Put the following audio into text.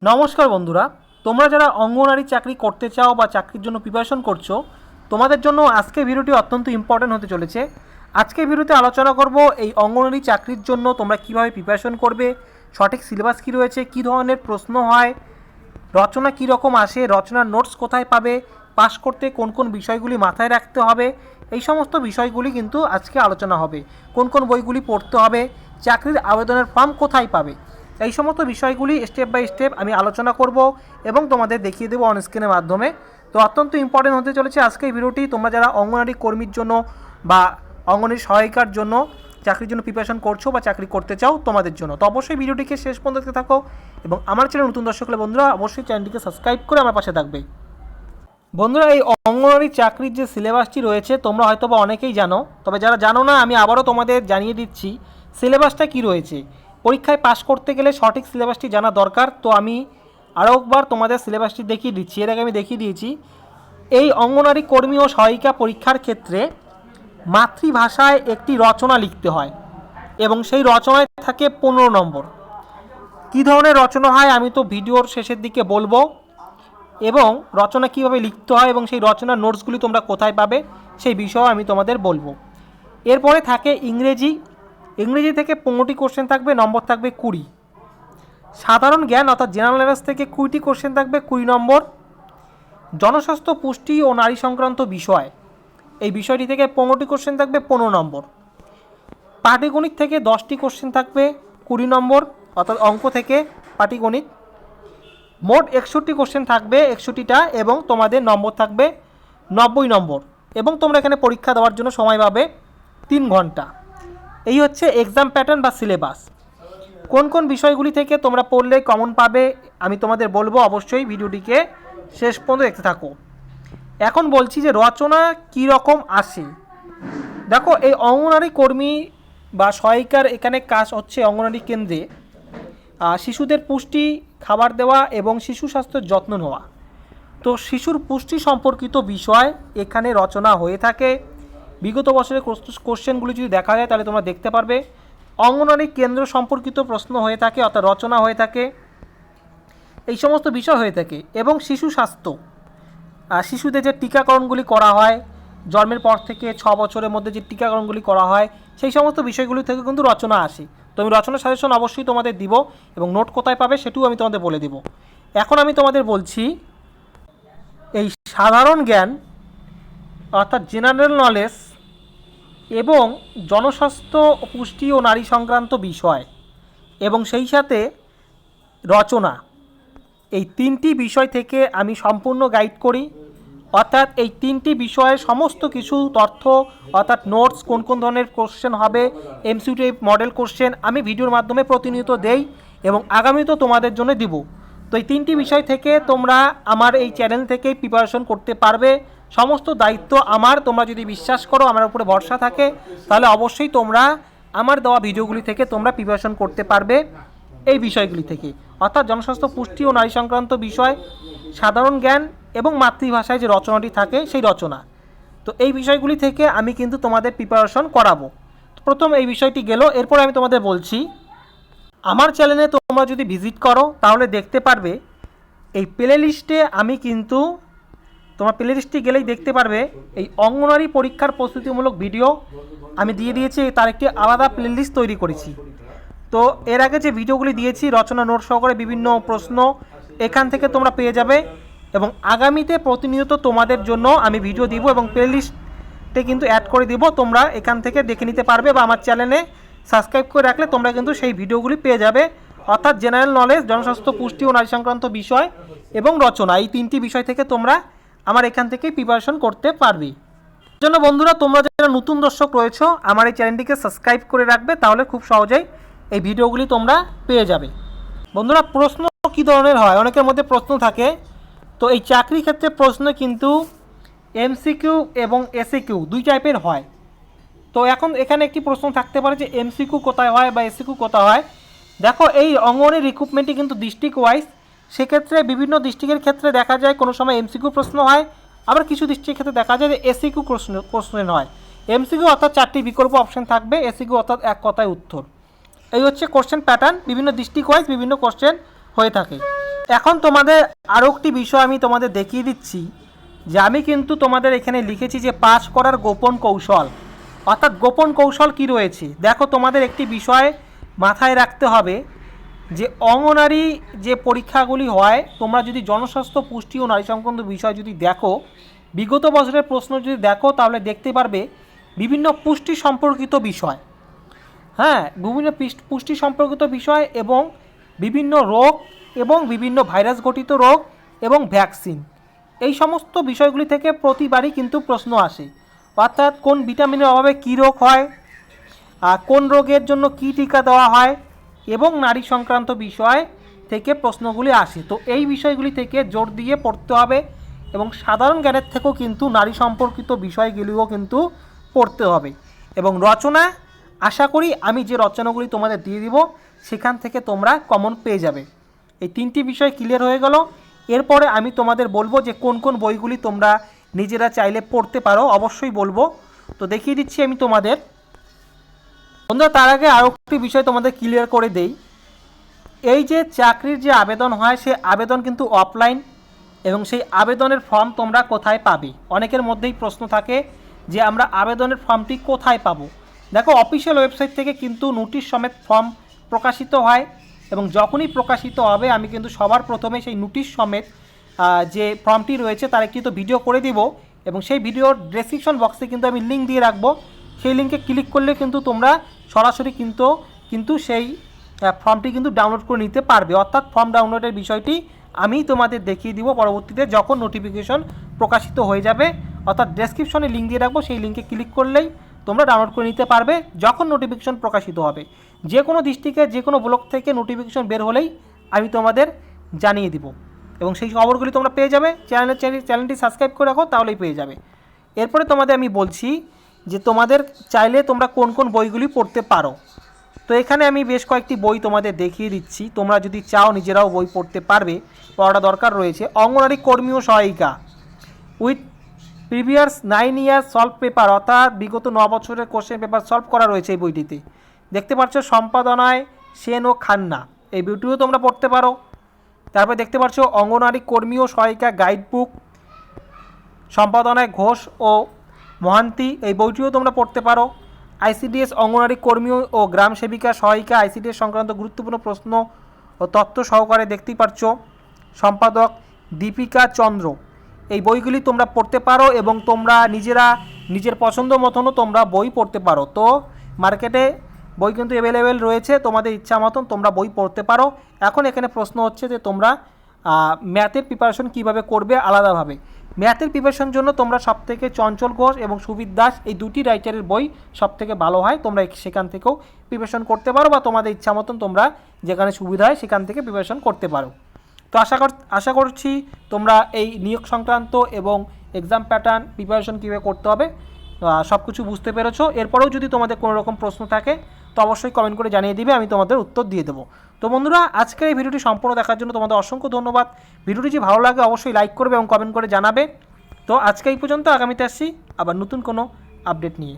নমস্কার বন্ধুরা, তোমরা যারা অঙ্গনারী চাকরি করতে চাও বা চাকরির জন্য প্রিপারেশন করছো, তোমাদের জন্য আজকে ভিডিওটি অত্যন্ত ইম্পর্টেন্ট হতে চলেছে। আজকে ভিডিওতে আলোচনা করব এই অঙ্গনারী চাকরির জন্য তোমরা কিভাবে প্রিপারেশন করবে, সঠিক সিলেবাস কী রয়েছে, কী ধরনের প্রশ্ন হয়, রচনা কী রকম আসে, রচনার নোটস কোথায় পাবে, পাস করতে কোন কোন বিষয়গুলি মাথায় রাখতে হবে, এই সমস্ত বিষয়গুলি কিন্তু আজকে আলোচনা হবে। কোন কোন বইগুলি পড়তে হবে, চাকরির আবেদনের ফর্ম কোথায় পাবে, এই সমস্ত বিষয়গুলি স্টেপ বাই স্টেপ আমি আলোচনা করব এবং তোমাদের দেখিয়ে দেবো অনস্ক্রিনের মাধ্যমে। তো অত্যন্ত ইম্পর্টেন্ট হতে চলেছে আজকে এই ভিডিওটি। তোমরা যারা অঙ্গনারী কর্মীর জন্য বা অঙ্গনারী সহায়িকার জন্য চাকরির জন্য প্রিপারেশন করছো বা চাকরি করতে চাও, তোমাদের জন্য তো অবশ্যই ভিডিওটিকে শেষ পর্যন্ত দেখতে থাকো এবং আমার চ্যানেল নতুন দর্শক হলে বন্ধুরা অবশ্যই চ্যানেলটিকে সাবস্ক্রাইব করে আমার পাশে থাকবে। বন্ধুরা, এই অঙ্গনারী চাকরির যে সিলেবাসটি রয়েছে তোমরা হয়তো বা অনেকেই জানো, তবে যারা জানো না আমি আবারও তোমাদের জানিয়ে দিচ্ছি সিলেবাসটা কী রয়েছে। পরীক্ষায় পাশ করতে গেলে সঠিক সিলেবাসটি জানা দরকার। তো আমি আরও একবার তোমাদের সিলেবাসটি দেখিয়ে দিচ্ছি। এর আগে আমি দেখিয়ে দিয়েছি। এই অঙ্গনারী কর্মী ও সহায়িকা পরীক্ষার ক্ষেত্রে মাতৃভাষায় একটি রচনা লিখতে হয় এবং সেই রচনায় থাকে 15 নম্বর। কী ধরনের রচনা হয় আমি তো ভিডিওর শেষের দিকে বলবো, এবং রচনা কীভাবে লিখতে হয় এবং সেই রচনার নোটসগুলি তোমরা কোথায় পাবে সেই বিষয়ে আমি তোমাদের বলবো। এরপরে থাকে ইংরেজি থেকে 15টি কোশ্চেন থাকবে, নম্বর থাকবে 20। সাধারণ জ্ঞান অর্থাৎ জেনারেল নলেজ থেকে 20টি কোশ্চেন থাকবে, 20 নম্বর। জনস্বাস্থ্য, পুষ্টি ও নারী সংক্রান্ত বিষয়, এই বিষয়টি থেকে 15টি কোশ্চেন থাকবে, 15 নম্বর। পাটিগণিত থেকে 10টি কোশ্চেন থাকবে, 20 নম্বর, অর্থাৎ অঙ্ক থেকে পাটিগণিত। মোট 61টি কোশ্চেন থাকবে, 61টা, এবং তোমাদের নম্বর থাকবে 90 নম্বর, এবং তোমরা এখানে পরীক্ষা দেওয়ার জন্য সময় পাবে 3 ঘন্টা। এই হচ্ছে এক্সাম প্যাটার্ন বা সিলেবাস। কোন কোন বিষয়গুলি থেকে তোমরা পড়লে কমন পাবে আমি তোমাদের বলবো, অবশ্যই ভিডিওটিকে শেষ পর্যন্ত দেখতে থাকো। এখন বলছি যে রচনা কী রকম আসে। দেখো, এই অঙ্গনারী কর্মী বা সহায়িকার এখানে কাজ হচ্ছে অঙ্গনারী কেন্দ্রে শিশুদের পুষ্টি খাবার দেওয়া এবং শিশু স্বাস্থ্যের যত্ন নেওয়া। তো শিশুর পুষ্টি সম্পর্কিত বিষয় এখানে রচনা হয়ে থাকে। বিগত বছরের কোশ্চেনগুলি যদি দেখা যায় তাহলে তোমরা দেখতে পারবে অঙ্গনারী কেন্দ্র সম্পর্কিত প্রশ্ন হয়ে থাকে, অর্থাৎ রচনা হয়ে থাকে, এই সমস্ত বিষয় হয়ে থাকে। এবং শিশু স্বাস্থ্য, শিশুদের যে টিকাকরণগুলি করা হয়, জন্মের পর থেকে 6 বছরের মধ্যে যে টিকাকরণগুলি করা হয়, সেই সমস্ত বিষয়গুলি থেকে কিন্তু রচনা আসে। তো আমি রচনা সাজেশন অবশ্যই তোমাদের দিব এবং নোট কোথায় পাবে সেটিও আমি তোমাদের বলে দেব। এখন আমি তোমাদের বলছি এই সাধারণ জ্ঞান অর্থাৎ জেনারেল নলেজ এবং জনস্বাস্থ্য, পুষ্টি ও নারী সংক্রান্ত বিষয় এবং সেই সাথে রচনা, এই 3টি বিষয় থেকে আমি সম্পূর্ণ গাইড করি। অর্থাৎ এই 3টি বিষয়ের সমস্ত কিছু তথ্য, অর্থাৎ নোটস, কোন কোন ধরনের কোশ্চেন হবে, এমসিকিউ মডেল কোশ্চেন আমি ভিডিওর মাধ্যমে প্রতিনিয়ত দেই এবং আগামীতেও তোমাদের জন্য দিব। তো এই 3টি বিষয় থেকে তোমরা আমার এই চ্যানেল থেকে প্রিপারেশন করতে পারবে। সমস্ত দায়িত্ব আমার। তোমরা যদি বিশ্বাস করো, আমার উপরে ভরসা থাকে, তাহলে অবশ্যই তোমরা আমার দেওয়া ভিডিওগুলি থেকে তোমরা প্রিপারেশন করতে পারবে এই বিষয়গুলি থেকে। অর্থাৎ জনস্বাস্থ্য, পুষ্টি ও নারী সংক্রান্ত বিষয়, সাধারণ জ্ঞান এবং মাতৃভাষায় যে রচনাটি থাকে সেই রচনা। তো এই বিষয়গুলি থেকে আমি কিন্তু তোমাদের প্রিপারেশন করাবো। প্রথম এই বিষয়টি গেল। এরপরে আমি তোমাদের বলছি, আমার চ্যানেলে তোমরা যদি ভিজিট করো তাহলে দেখতে পারবে এই প্লে লিস্টে আমি কিন্তু, তোমার প্লে লিস্টে গেলেই দেখতে পারবে এই অঙ্গনারী পরীক্ষার প্রস্তুতিমূলক ভিডিও আমি দিয়ে দিয়েছি। তার একটি আলাদা প্লে লিস্ট তৈরি করেছি। তো এর আগে যে ভিডিওগুলি দিয়েছি রচনা নোট সহকারে বিভিন্ন প্রশ্ন, এখান থেকে তোমরা পেয়ে যাবে এবং আগামীতে প্রতিনিয়ত তোমাদের জন্য আমি ভিডিও দিব এবং প্লে লিস্টে কিন্তু অ্যাড করে দিব। তোমরা এখান থেকে দেখে নিতে পারবে বা আমার চ্যানেলে সাবস্ক্রাইব করে রাখলে তোমরা কিন্তু সেই ভিডিওগুলি পেয়ে যাবে। অর্থাৎ জেনারেল নলেজ, জনস্বাস্থ্য, পুষ্টি ও নারী সংক্রান্ত বিষয় এবং রচনা, এই 3টি বিষয় থেকে তোমরা আমার এখান থেকেই প্রিপারেশন করতে পারবে। জন্য বন্ধুরা, তোমরা যারা নতুন দর্শক রয়েছো আমার এই চ্যানেলটিকে সাবস্ক্রাইব করে রাখবে, তাহলে খুব সহজেই এই ভিডিওগুলি তোমরা পেয়ে যাবে। বন্ধুরা, প্রশ্ন কী ধরনের হয় অনেকের মধ্যে প্রশ্ন থাকে। তো এই চাকরি ক্ষেত্রে প্রশ্ন কিন্তু এমসিকিউ এবং এসিকিউ 2 টাইপের হয়। তো এখন এখানে একটি প্রশ্ন থাকতে পারে যে এমসিকিউ কোথায় হয় বা এসিকিউ কোথায় হয়। দেখো, এই অঙ্গনের রিক্রুটমেন্টটি কিন্তু ডিস্ট্রিক্ট ওয়াইজ, সেক্ষেত্রে বিভিন্ন ডিস্ট্রিক্টের ক্ষেত্রে দেখা যায় কোনো সময় এমসিকিউ প্রশ্ন হয়, আবার কিছু ডিস্ট্রিক্টের ক্ষেত্রে দেখা যায় যে এসিকিউ প্রশ্ন হয়। এমসিকিউ অর্থাৎ 4টি বিকল্প অপশন থাকবে, এসিকিউ অর্থাৎ এক কথায় উত্তর। এই হচ্ছে কোশ্চেন প্যাটার্ন। বিভিন্ন ডিস্ট্রিক্ট ওয়াইজ বিভিন্ন কোশ্চেন হয়ে থাকে। এখন তোমাদের আরও একটি বিষয় আমি তোমাদের দেখিয়ে দিচ্ছি যে আমি কিন্তু তোমাদের এখানে লিখেছি যে পাস করার গোপন কৌশল, অর্থাৎ গোপন কৌশল কি রয়েছে। দেখো, তোমাদের একটি বিষয় মাথায় রাখতে হবে যে অঙ্গনারী যে পরীক্ষাগুলি হয়, তোমরা যদি জনস্বাস্থ্য, পুষ্টি ও নারী সংক্রান্ত বিষয় যদি দেখো, বিগত বছরের প্রশ্ন যদি দেখো, তাহলে দেখতে পারবে বিভিন্ন পুষ্টি সম্পর্কিত বিষয়, হ্যাঁ, বিভিন্ন পুষ্টি সম্পর্কিত বিষয় এবং বিভিন্ন রোগ এবং বিভিন্ন ভাইরাস ঘটিত রোগ এবং ভ্যাকসিন, এই সমস্ত বিষয়গুলি থেকে প্রতিবারই কিন্তু প্রশ্ন আসে। অর্থাৎ কোন ভিটামিনের অভাবে কী রোগ হয়, কোন রোগের জন্য কী টিকা দেওয়া হয় এবং নারী সংক্রান্ত বিষয় থেকে প্রশ্নগুলি আসে। তো এই বিষয়গুলি থেকে জোর দিয়ে পড়তে হবে এবং সাধারণ জ্ঞানের থেকেও কিন্তু নারী সম্পর্কিত বিষয়গুলিও কিন্তু পড়তে হবে। এবং রচনা, আশা করি আমি যে রচনাগুলি তোমাদের দিয়ে দিব সেখান থেকে তোমরা কমন পেয়ে যাবে। এই তিনটি বিষয় ক্লিয়ার হয়ে গেল। এরপরে আমি তোমাদের বলবো যে কোন কোন বইগুলি তোমরা নিজেরা চাইলে পড়তে পারো, অবশ্যই বলবো। তো দেখিয়ে দিচ্ছি আমি তোমাদের। বন্ধুরা, তার আগে আরও একটি বিষয় তোমাদের ক্লিয়ার করে দেই। এই যে চাকরির যে আবেদন হয়, সে আবেদন কিন্তু অফলাইন, এবং সেই আবেদনের ফর্ম তোমরা কোথায় পাবে? অনেকের মধ্যেই প্রশ্ন থাকে যে আমরা আবেদনের ফর্মটি কোথায় পাবো। দেখো, অফিসিয়াল ওয়েবসাইট থেকে কিন্তু নোটিশ সমেত ফর্ম প্রকাশিত হয়, এবং যখনই প্রকাশিত হবে আমি কিন্তু সবার প্রথমে সেই নোটিশ সমেত যে ফর্মটি রয়েছে তার একটি তো ভিডিও করে দিব, এবং সেই ভিডিওর ডেসক্রিপশন বক্সে কিন্তু আমি লিঙ্ক দিয়ে রাখবো। সেই লিঙ্কে ক্লিক করলে কিন্তু তোমরা সরাসরি কিন্তু সেই ফর্মটি কিন্তু ডাউনলোড করে নিতে পারবে। অর্থাৎ ফর্ম ডাউনলোডের বিষয়টি আমি তোমাদের দেখিয়ে দিব পরবর্তীতে যখন নোটিফিকেশন প্রকাশিত হয়ে যাবে। অর্থাৎ ডেসক্রিপশনে লিঙ্ক দিয়ে রাখবো, সেই লিঙ্কে ক্লিক করলেই তোমরা ডাউনলোড করে নিতে পারবে যখন নোটিফিকেশন প্রকাশিত হবে। যে কোনো ডিস্ট্রিক্টে যে কোনো ব্লক থেকে নোটিফিকেশন বের হলেই আমি তোমাদের জানিয়ে দিব, এবং সেই খবরগুলি তোমরা পেয়ে যাবে। চ্যানেলটি সাবস্ক্রাইব করে রাখো, তাহলেই পেয়ে যাবে। এরপরে তোমাদের আমি বলছি যে তোমাদের চাইলে তোমরা কোন কোন বইগুলি পড়তে পারো। তো এখানে আমি বেশ কয়েকটি বই তোমাদের দেখিয়ে দিচ্ছি, তোমরা যদি চাও নিজেরাও বই পড়তে পারবে, পড়াটা দরকার রয়েছে। অঙ্গনারী কর্মী ও সহায়িকা with previous 9 years solve paper, অর্থাৎ বিগত 9 বছরের কোশ্চেন পেপার সলভ করা রয়েছে এই বইটিতে। দেখতে পাচ্ছ সম্পাদনায় সেন ও খান্না, এই বইটিও তোমরা পড়তে পারো। তারপরে দেখতে পাচ্ছ অঙ্গনারী কর্মী ও সহায়িকা গাইড বুক, সম্পাদনায় ঘোষ ও মহান্তি, এই বইটিও তোমরা পড়তে পারো। আইসিডিএস অঙ্গনারী কর্মী ও গ্রাম সেবিকা সহায়িকা, আইসিডিএস সংক্রান্ত গুরুত্বপূর্ণ প্রশ্ন ও তথ্য সহকারে, দেখতেই পাচ্ছ সম্পাদক দীপিকা চন্দ্র, এই বইগুলি তোমরা পড়তে পারো এবং তোমরা নিজেরা নিজের পছন্দ মতনও তোমরা বই পড়তে পারো। তো মার্কেটে বই কিন্তু অ্যাভেলেবেল রয়েছে, তোমাদের ইচ্ছা মতন তোমরা বই পড়তে পারো। এখন এখানে প্রশ্ন হচ্ছে যে তোমরা ম্যাথের প্রিপারেশন কীভাবে করবে আলাদাভাবে। ম্যাথের প্রিপারেশন জন্য তোমরা সবথেকে চঞ্চল ঘোষ এবং সুবিদ দাস, এই দুটি রাইটারের বই সবথেকে ভালো হয়, তোমরা সেখান থেকেও প্রিপারেশন করতে পারো, বা তোমাদের ইচ্ছা মতন তোমরা যেখানে সুবিধা হয় সেখান থেকে প্রিপারেশন করতে পারো। তো আশা করছি তোমরা এই নিয়োগ সংক্রান্ত এবং এক্সাম প্যাটার্ন প্রিপারেশন কীভাবে করতে হবে সব কিছু বুঝতে পেরেছো। এরপরেও যদি তোমাদের কোনো রকম প্রশ্ন থাকে তো অবশ্যই কমেন্ট করে জানিয়ে দিবে, আমি তোমাদের উত্তর দিয়ে দেবো। তো বন্ধুরা, আজকের এই ভিডিওটি সম্পূর্ণ দেখার জন্য তোমাদের অসংখ্য ধন্যবাদ। ভিডিওটি যদি ভালো লাগে অবশ্যই লাইক করবে এবং কমেন্ট করে জানাবে। তো আজকে এই পর্যন্ত, আগামীতে আসছি আবার নতুন কোনো আপডেট নিয়ে।